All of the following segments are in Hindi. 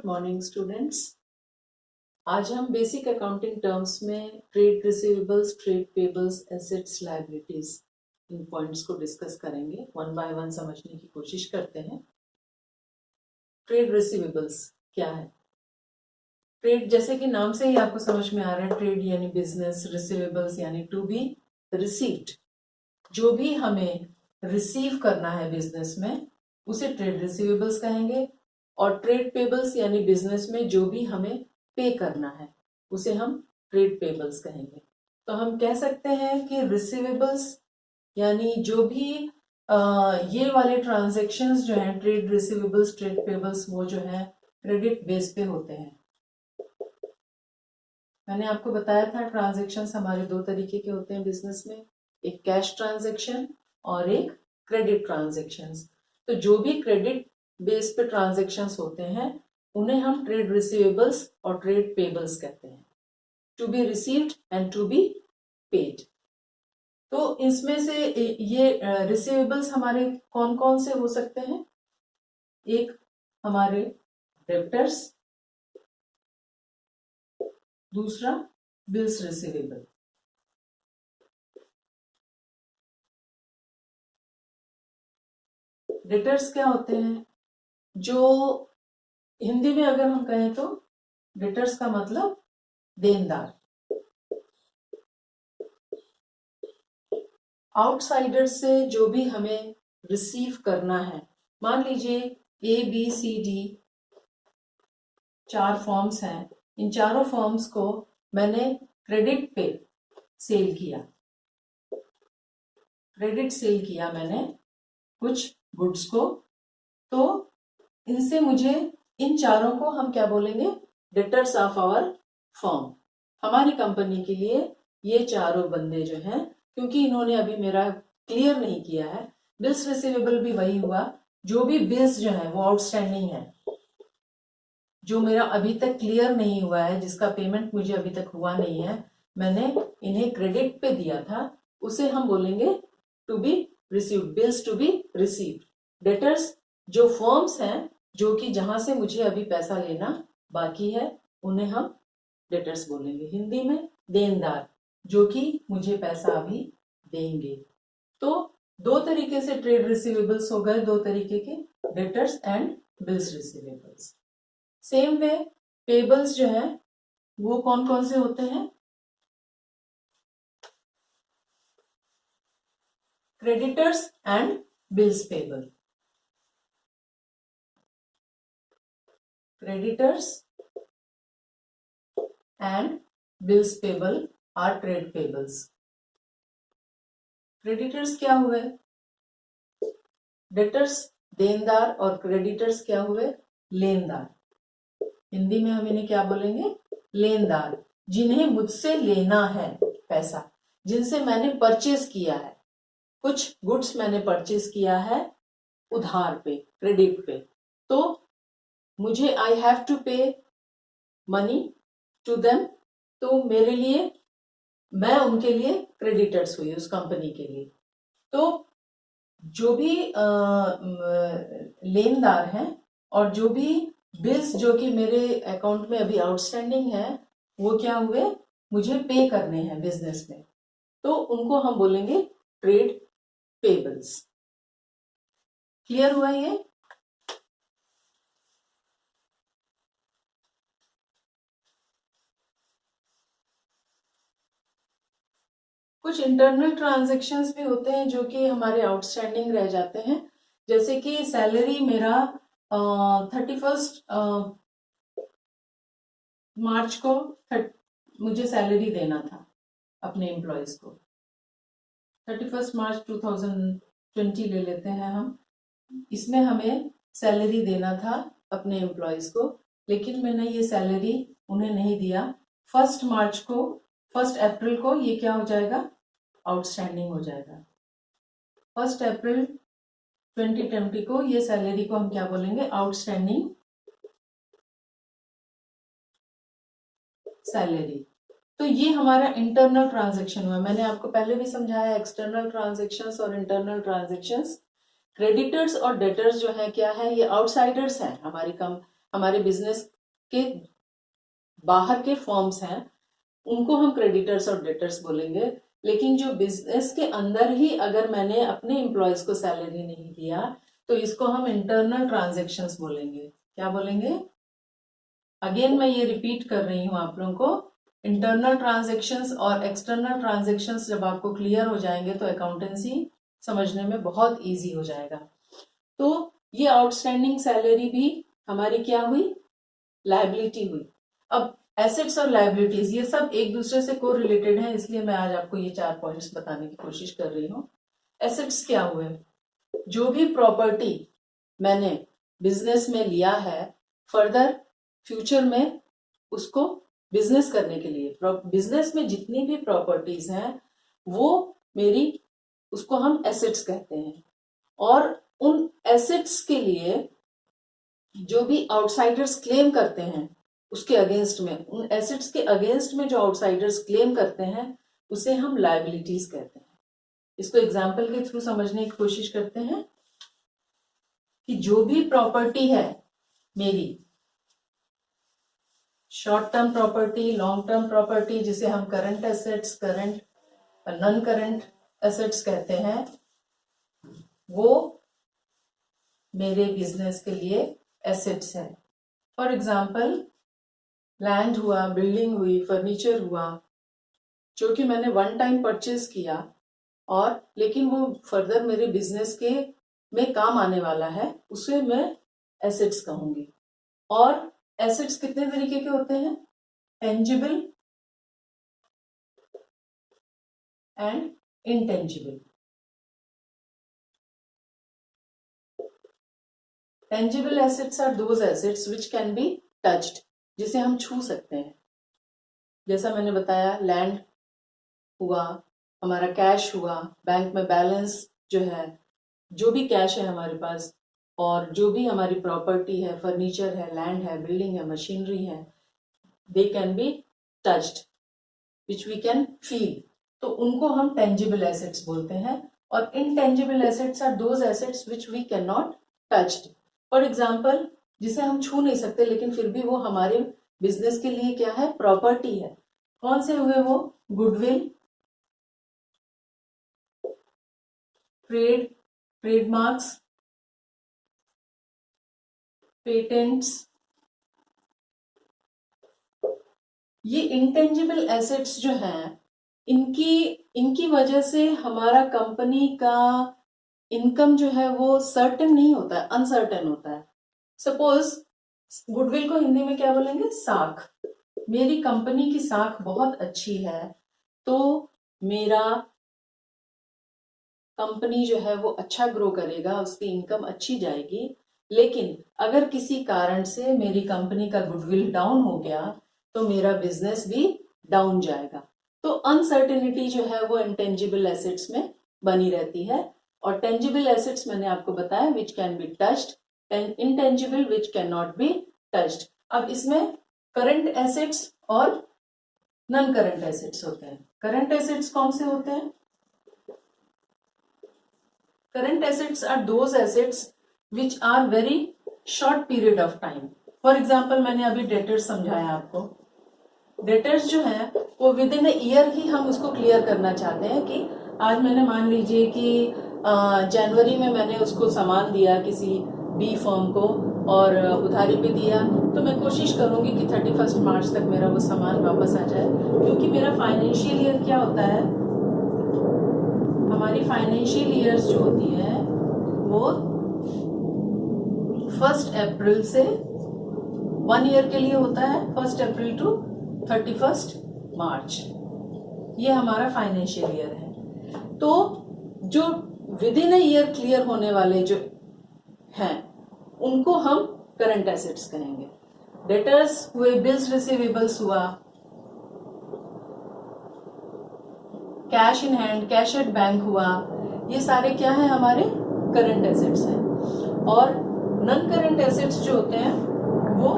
Good morning students. आज हम बेसिक अकाउंटिंग टर्म्स में trade receivables, trade payables, assets, liabilities, इन पॉइंट्स को डिस्कस करेंगे। वन बाय वन समझने की कोशिश करते हैं। ट्रेड रिसीवेबल्स क्या है? ट्रेड जैसे कि नाम से ही आपको समझ में आ रहा है, ट्रेड यानी बिजनेस, रिसीवेबल्स यानी टू बी रिसीव्ड। जो भी हमें रिसीव करना है बिजनेस में उसे ट्रेड रिसीवेबल्स कहेंगे, और ट्रेड पेबल्स यानी बिजनेस में जो भी हमें पे करना है उसे हम ट्रेड पेबल्स कहेंगे। तो हम कह सकते हैं कि रिसीवेबल्स यानी जो भी ये वाले ट्रांजैक्शंस जो हैं, ट्रेड रिसीवेबल्स, ट्रेड पेबल्स, वो जो है क्रेडिट बेस पे होते हैं। मैंने आपको बताया था ट्रांजैक्शंस हमारे दो तरीके के होते हैं बिजनेस में, एक कैश ट्रांजैक्शन और एक क्रेडिट ट्रांजैक्शंस। तो जो भी क्रेडिट बेस पे ट्रांजैक्शंस होते हैं उन्हें हम ट्रेड रिसीवेबल्स और ट्रेड पेबल्स कहते हैं। To be received and to be paid. तो इसमें से ये रिसीवेबल्स हमारे कौन कौन से हो सकते हैं? एक हमारे डेब्टर्स, दूसरा बिल्स रिसीवेबल। डेटर्स क्या होते हैं? जो हिंदी में अगर हम कहें तो डेटर्स का मतलब देनदार। आउटसाइडर से जो भी हमें रिसीव करना है, मान लीजिए ABCD 4 फॉर्म्स हैं, इन चारों फॉर्म्स को मैंने क्रेडिट पे सेल किया, क्रेडिट सेल किया मैंने कुछ गुड्स को, तो इनसे मुझे, इन चारों को हम क्या बोलेंगे? Debtors of our firm. हमारी कंपनी के लिए ये चारों बंदे जो हैं, क्योंकि इन्होंने अभी मेरा क्लियर नहीं किया है, बिल्स रिसीवेबल भी वही हुआ, जो भी बिल्स जो है वो आउटस्टैंडिंग है, जो मेरा अभी तक क्लियर नहीं हुआ है, जिसका पेमेंट मुझे अभी तक हुआ नहीं है, मैंने इन्हें क्रेडिट पे दिया था, उसे हम बोलेंगे to be received, bills to be received. Debtors जो फॉर्म्स हैं, जो कि जहां से मुझे अभी पैसा लेना बाकी है, उन्हें हम डेटर्स बोलेंगे। हिंदी में देनदार, जो कि मुझे पैसा अभी देंगे। तो दो तरीके से ट्रेड रिसीवेबल्स हो गए, दो तरीके के, debtors and bills receivables. Same way payables जो है वो कौन कौन से होते हैं? Creditors and bills payable. Creditors and bills payable are trade payables. Creditors क्या हुए? डेटर्स देनदार, और क्रेडिटर्स क्या हुए? लेनदार। हिंदी में हम इन्हें क्या बोलेंगे? लेनदार, जिन्हें मुझसे लेना है पैसा, जिनसे मैंने परचेज किया है, कुछ गुड्स मैंने परचेज किया है उधार पे, क्रेडिट पे, तो मुझे आई हैव टू पे मनी टू देम। तो मेरे लिए, मैं उनके लिए क्रेडिटर्स हुई, उस कंपनी के लिए। तो जो भी लेनदार हैं और जो भी बिल्स जो कि मेरे अकाउंट में अभी आउटस्टैंडिंग है, वो क्या हुए? मुझे पे करने हैं बिजनेस में, तो उनको हम बोलेंगे ट्रेड पेबल्स। क्लियर हुआ ये? कुछ इंटरनल ट्रांजैक्शंस भी होते हैं जो कि हमारे आउटस्टैंडिंग रह जाते हैं, जैसे कि सैलरी मेरा 31 मार्च को मुझे सैलरी देना था अपने एम्प्लॉयज को। 31 मार्च 2020 ले लेते हैं हम, इसमें हमें सैलरी देना था अपने एम्प्लॉयज को, लेकिन मैंने ये सैलरी उन्हें नहीं दिया। 1 मार्च को, 1 अप्रैल को ये क्या हो जाएगा? आउटस्टैंडिंग हो जाएगा। 1 अप्रैल 2020 को ये सैलरी को हम क्या बोलेंगे? Outstanding salary. तो ये हमारा इंटरनल ट्रांजैक्शन हुआ। मैंने आपको पहले भी समझाया एक्सटर्नल ट्रांजैक्शंस और इंटरनल ट्रांजैक्शंस। क्रेडिटर्स और डेटर्स जो है क्या है? ये आउटसाइडर्स हैं हमारी हमारे बिजनेस के बाहर के फॉर्म्स हैं उनको हम क्रेडिटर्स और डेटर्स बोलेंगे, लेकिन जो बिजनेस के अंदर ही अगर मैंने अपने एम्प्लॉयज को सैलरी नहीं दिया तो इसको हम इंटरनल ट्रांजेक्शन्स बोलेंगे। क्या बोलेंगे? अगेन मैं ये रिपीट कर रही हूं आप लोगों को, इंटरनल ट्रांजेक्शन्स और एक्सटर्नल ट्रांजेक्शन्स जब आपको क्लियर हो जाएंगे तो अकाउंटेंसी समझने में बहुत इजी हो जाएगा। तो ये आउटस्टैंडिंग सैलरी भी हमारी क्या हुई? लायबिलिटी हुई। अब एसेट्स और लायबिलिटीज ये सब एक दूसरे से को रिलेटेड है, इसलिए मैं आज आपको ये 4 पॉइंट्स बताने की कोशिश कर रही हूँ। एसेट्स क्या हुए? जो भी प्रॉपर्टी मैंने बिजनेस में लिया है, फर्दर फ्यूचर में उसको बिजनेस करने के लिए, बिजनेस में जितनी भी प्रॉपर्टीज हैं वो मेरी, उसको हम एसेट्स कहते हैं। और उन एसेट्स के लिए जो भी आउटसाइडर्स क्लेम करते हैं उसके अगेंस्ट में, उन एसेट्स के अगेंस्ट में जो आउटसाइडर्स क्लेम करते हैं उसे हम लायबिलिटीज कहते हैं। इसको एग्जाम्पल के थ्रू समझने की कोशिश करते हैं कि जो भी प्रॉपर्टी है मेरी, short term property, long term property, जिसे हम करंट एसेट्स, करंट और नॉन करंट एसेट्स कहते हैं, वो मेरे बिजनेस के लिए एसेट्स है। फॉर एग्जाम्पल लैंड हुआ, बिल्डिंग हुई, फर्नीचर हुआ, जो कि मैंने वन टाइम परचेज किया और लेकिन वो फर्दर मेरे बिजनेस के में काम आने वाला है, उसे मैं एसेट्स कहूंगी। और एसेट्स कितने तरीके के होते हैं? Tangible and intangible. Tangible assets are those assets which can be touched, जिसे हम छू सकते हैं। जैसा मैंने बताया, लैंड हुआ, हमारा कैश हुआ, बैंक में बैलेंस जो है, जो भी कैश है हमारे पास, और जो भी हमारी प्रॉपर्टी है, फर्नीचर है, लैंड है, बिल्डिंग है, मशीनरी है, they can be touched which we can feel, तो उनको हम टेंजिबल एसेट्स बोलते हैं। और intangible assets are those assets which we can not touched. For example, जिसे हम छू नहीं सकते लेकिन फिर भी वो हमारे बिजनेस के लिए क्या है? प्रॉपर्टी है। कौन से हुए वो? Goodwill, trademarks, patents. ये इंटेंजिबल एसेट्स जो हैं, इनकी वजह से हमारा कंपनी का इनकम जो है वो सर्टेन नहीं होता है, अनसर्टेन होता है। सपोज गुडविल को हिंदी में क्या बोलेंगे? साख। मेरी कंपनी की साख बहुत अच्छी है तो मेरा कंपनी जो है वो अच्छा ग्रो करेगा, उसकी इनकम अच्छी जाएगी। लेकिन अगर किसी कारण से मेरी कंपनी का गुडविल डाउन हो गया तो मेरा बिजनेस भी डाउन जाएगा। तो अनसर्टेनिटी जो है वो इंटेंजिबल एसेट्स में बनी रहती है। और टेंजिबल एसेट्स मैंने आपको बताया which can be touched, intangible which can not be touched. अब इसमें करंट एसेट्स और नॉन करंट एसेट्स होते हैं। करंट एसेट्स कौन से होते हैं? Current assets are those assets which are very short period of time. For example, मैंने अभी डेटर्स समझाया आपको। डेटर्स जो है वो विद इन अ ईयर ही हम उसको क्लियर करना चाहते हैं कि आज मैंने, मान लीजिए कि जनवरी में मैंने उसको सामान दिया किसी बी फर्म को और उधारी पे दिया, तो मैं कोशिश करूंगी कि 31 मार्च तक मेरा वो सामान वापस आ जाए, क्योंकि मेरा फाइनेंशियल ईयर क्या होता है? हमारी फाइनेंशियल ईयर्स जो होती है वो 1 अप्रैल से 1 ईयर के लिए होता है, 1 अप्रैल टू 31 मार्च। ये हमारा फाइनेंशियल ईयर है। तो जो with in a year clear होने वाले जो हैं उनको हम करंट एसेट्स कहेंगे। डेटर्स हुए, बिल्स रिसीवेबल्स हुआ, cash in hand, cash at bank हुआ, ये सारे क्या है? हमारे करंट एसेट्स हैं। और नॉन करंट एसेट्स जो होते हैं वो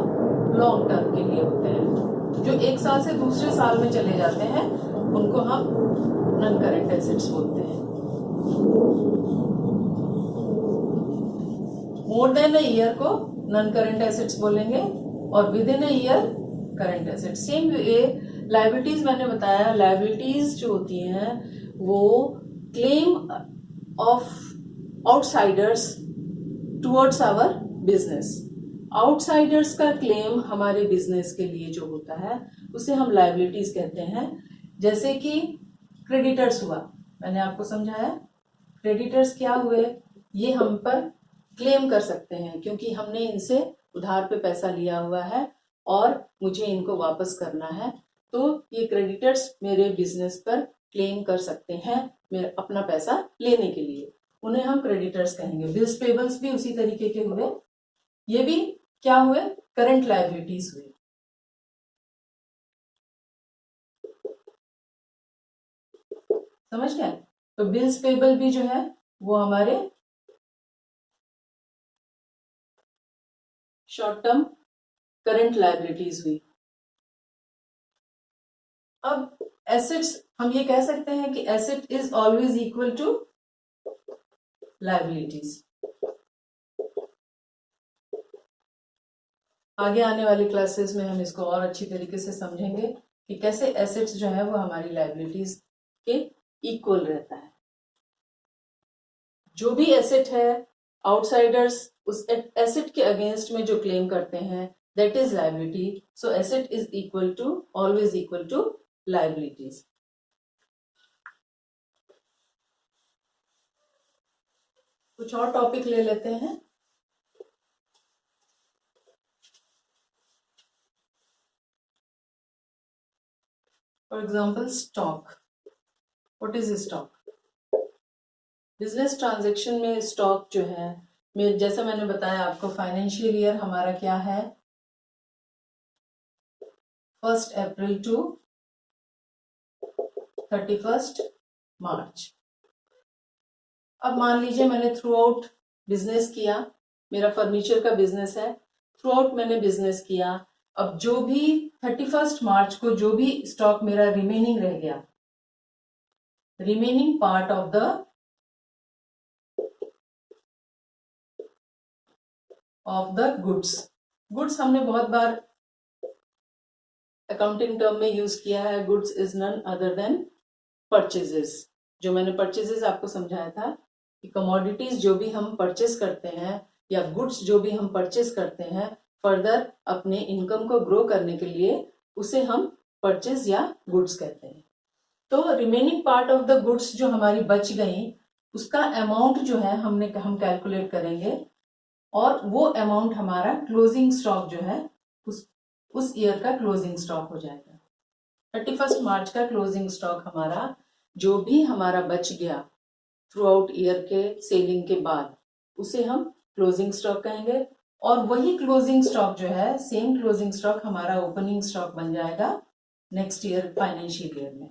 लॉन्ग टर्म के लिए होते हैं, जो 1 साल से दूसरे साल में चले जाते हैं, उनको हम नॉन करंट एसेट्स बोलते हैं। मोर देन अ ईयर को नॉन करंट एसेट्स बोलेंगे, और within a year current asset. Same way liabilities मैंने बताया, लायबिलिटीज जो होती हैं वो claim of outsiders towards our business. Outsiders का क्लेम हमारे बिजनेस के लिए जो होता है उसे हम लायबिलिटीज कहते हैं। जैसे कि क्रेडिटर्स हुआ, मैंने आपको समझाया क्रेडिटर्स क्या हुए, ये हम पर क्लेम कर सकते हैं क्योंकि हमने इनसे उधार पे पैसा लिया हुआ है और मुझे इनको वापस करना है, तो ये क्रेडिटर्स मेरे बिजनेस पर क्लेम कर सकते हैं मेरा अपना पैसा लेने के लिए, उन्हें हम क्रेडिटर्स कहेंगे। बिल्स पेबल्स भी उसी तरीके के हुए, ये भी क्या हुए, करंट लायबिलिटीज हुई। समझ गए? तो बिल्स पेबल भी जो है वो हमारे शॉर्ट टर्म करंट लायबिलिटीज हुई। अब एसेट्स, हम ये कह सकते हैं कि asset is always equal to liabilities. आगे आने वाली क्लासेस में हम इसको और अच्छी तरीके से समझेंगे कि कैसे एसेट्स जो है वो हमारी लायबिलिटीज के इक्वल रहता है। जो भी एसेट है, आउटसाइडर्स उस एसेट के अगेंस्ट में जो क्लेम करते हैं that is liability. So asset is equal to, always equal to liabilities. कुछ और टॉपिक ले लेते हैं। For example stock. What is stock? Business transaction में स्टॉक जो है, जैसा मैंने बताया आपको, फाइनेंशियल ईयर हमारा क्या है, 1 अप्रैल टू 31 मार्च। अब मान लीजिए मैंने थ्रू आउट बिजनेस किया, मेरा फर्नीचर का बिजनेस है, थ्रू आउट मैंने बिजनेस किया। अब जो भी 31 मार्च को जो भी स्टॉक मेरा रिमेनिंग रह गया, remaining part of the goods हमने बहुत बार अकाउंटिंग टर्म में यूज किया है। Goods is none other than purchases. जो मैंने परचेजेस आपको समझाया था कि कमोडिटीज जो भी हम परचेस करते हैं या गुड्स जो भी हम परचेस करते हैं फर्दर अपने इनकम को ग्रो करने के लिए, उसे हम परचेज या गुड्स कहते हैं। तो remaining part of the goods जो हमारी बच गई, उसका अमाउंट जो है हम कैलकुलेट करेंगे और वो अमाउंट हमारा क्लोजिंग स्टॉक जो है उस ईयर का क्लोजिंग स्टॉक हो जाएगा। 31 मार्च का क्लोजिंग स्टॉक हमारा जो भी हमारा बच गया थ्रू आउट ईयर के सेलिंग के बाद, उसे हम क्लोजिंग स्टॉक कहेंगे। और वही क्लोजिंग स्टॉक जो है, सेम क्लोजिंग स्टॉक हमारा ओपनिंग स्टॉक बन जाएगा नेक्स्ट ईयर फाइनेंशियल ईयर में।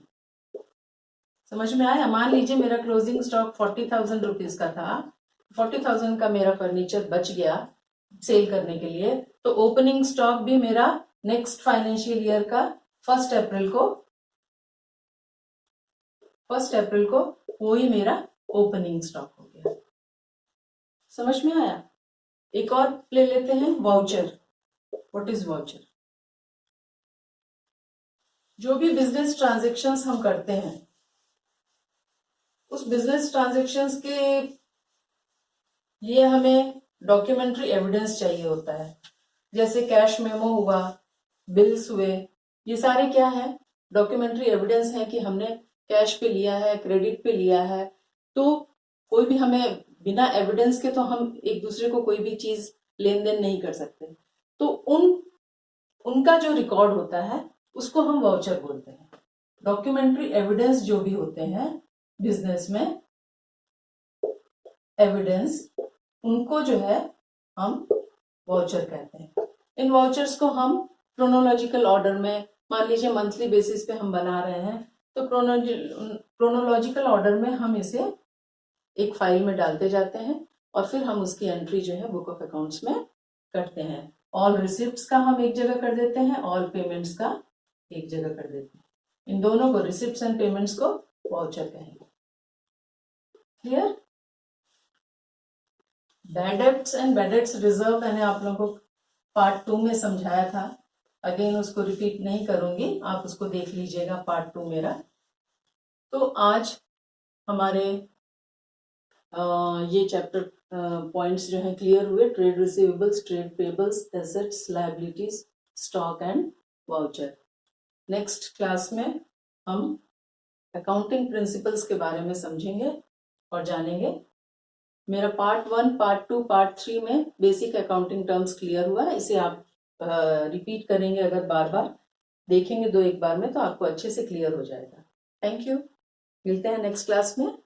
समझ में आया? मान लीजिए मेरा क्लोजिंग स्टॉक 40,000 रुपीज का था, 40,000 का मेरा फर्नीचर बच गया सेल करने के लिए, तो ओपनिंग स्टॉक भी मेरा नेक्स्ट फाइनेंशियल ईयर का 1 अप्रैल को वही मेरा ओपनिंग स्टॉक हो गया। समझ में आया? एक और ले लेते हैं, वाउचर। What is voucher? जो भी बिजनेस ट्रांजेक्शन्स हम करते हैं, उस बिजनेस ट्रांजेक्शन्स के लिए हमें डॉक्यूमेंट्री एविडेंस चाहिए होता है। जैसे कैश मेमो हुआ, बिल्स हुए, ये सारे क्या है, डॉक्यूमेंट्री एविडेंस है कि हमने कैश पे लिया है, क्रेडिट पे लिया है। तो कोई भी हमें बिना एविडेंस के तो हम एक दूसरे को कोई भी चीज लेन देन नहीं कर सकते। तो उनका जो रिकॉर्ड होता है उसको हम वाउचर बोलते हैं। डॉक्यूमेंट्री एविडेंस जो भी होते हैं बिजनेस में, एविडेंस, उनको जो है हम वाउचर कहते हैं। इन वाउचर्स को हम क्रोनोलॉजिकल ऑर्डर में, मान लीजिए मंथली बेसिस पे हम बना रहे हैं, तो क्रोनोलॉजिकल ऑर्डर में हम इसे एक फाइल में डालते जाते हैं और फिर हम उसकी एंट्री जो है बुक ऑफ अकाउंट्स में करते हैं। ऑल रिसिप्ट्स का हम एक जगह कर देते हैं, ऑल पेमेंट्स का एक जगह कर देते हैं। इन दोनों को, रिसिप्ट्स एंड पेमेंट्स को, वाउचर कहेंगे। Clear? Bad debts and bad debts reserve मैंने आप लोगों को पार्ट 2 में समझाया था, अगेन उसको रिपीट नहीं करूंगी, आप उसको देख लीजिएगा पार्ट 2 मेरा। तो आज हमारे ये चैप्टर पॉइंट्स जो हैं क्लियर हुए, trade receivables, trade payables, assets, liabilities, stock and voucher. Next class में हम अकाउंटिंग प्रिंसिपल्स के बारे में समझेंगे और जानेंगे। मेरा पार्ट 1, पार्ट 2, पार्ट 3 में बेसिक अकाउंटिंग टर्म्स क्लियर हुआ है। इसे आप रिपीट करेंगे, अगर बार बार देखेंगे 2-1 बार में, तो आपको अच्छे से क्लियर हो जाएगा। थैंक यू, मिलते हैं नेक्स्ट क्लास में।